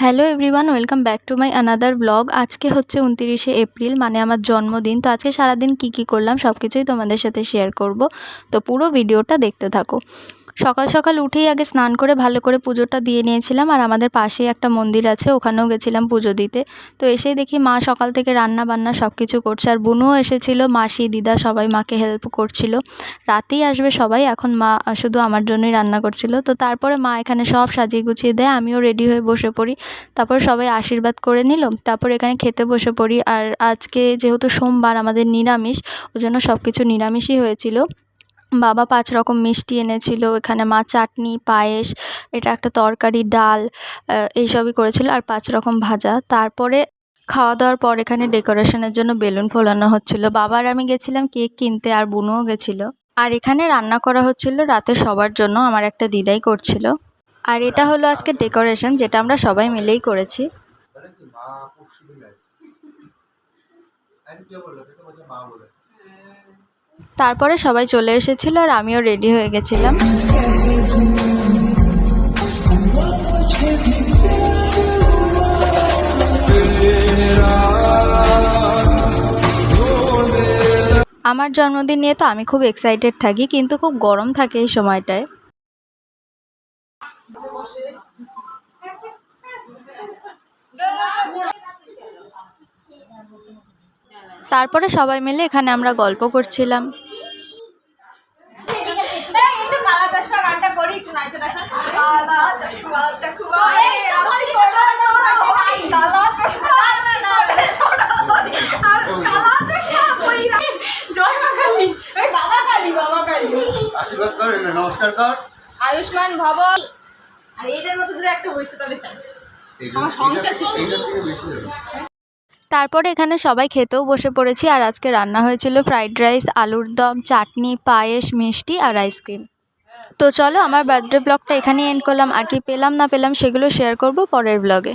Hello everyone, welcome back to my another blog. আজকে হচ্ছে 29শে April, মানে আমার জন্মদিন। তো আজকে সারাদিন কি করলাম সব কিছুই তোমাদের সাথে শেয়ার করব। তো পুরো ভিডিওটা দেখতে থাকো। সকাল সকাল উঠেই আগে স্নান করে ভালো করে পুজোটা দিয়ে নিয়েছিলাম, আর আমাদের পাশেই একটা মন্দির আছে, ওখানেও গেছিলাম পুজো দিতে। তো এসেই দেখি মা সকাল থেকে রান্না বান্না সব কিছু করছে, আর বুনুও এসেছিলো, মাসি দিদা সবাই মাকে হেল্প করছিল। রাতেই আসবে সবাই, এখন মা শুধু আমার জন্যই রান্না করছিল। তো তারপরে মা এখানে সব সাজিয়ে গুছিয়ে দেয়, আমিও রেডি হয়ে বসে পড়ি। তারপর সবাই আশীর্বাদ করে নিল, তারপর এখানে খেতে বসে পড়ি। আর আজকে যেহেতু সোমবার, আমাদের নিরামিষ, ওই জন্য সব কিছু নিরামিষই হয়েছিল। বাবা 5 রকম মিষ্টি এনেছিল, এখানে মা চাটনি, পায়েস, এটা একটা তরকারি, ডাল, এইসবই করেছিল, আর 5 রকম ভাজা। তারপরে খাওয়া দাওয়ার পর এখানে ডেকোরেশনের জন্য বেলুন ফোলানো হচ্ছিল। বাবা আর আমি গেছিলাম কেক কিনতে, আর বুনুও গেছিলো। আর এখানে রান্না করা হচ্ছিল রাতে সবার জন্য, আমার একটা দিদাই করছিল। আর এটা হলো আজকে ডেকোরেশন, যেটা আমরা সবাই মিলেই করেছি। তারপরে সবাই চলে এসেছিল, আর আমিও রেডি হয়ে গেছিলাম। আমার জন্মদিন নিয়ে তো আমি খুব এক্সাইটেড থাকি, কিন্তু খুব গরম থাকে এই সময়টায়। তারপরে সবাই মিলে এখানে আমরা গল্প করছিলাম। আশীর্বাদ কর, নমস্কার কর, আয়ুষ্মান ভব। আর এইটার মতো যদি একটা হইছে তাহলে আমার সংসার শেষ। তারপরে এখানে সবাই খেতেও বসে পড়েছি, আর আজকে রান্না হয়েছিল ফ্রাইড রাইস, আলুর দম, চাটনি, পায়েস, মিষ্টি আর আইসক্রিম। তো চলো, আমার বার্থডে ব্লগটা এখানেই এন্ড করলাম। আর কি পেলাম না পেলাম সেগুলো শেয়ার করব পরের ব্লগে।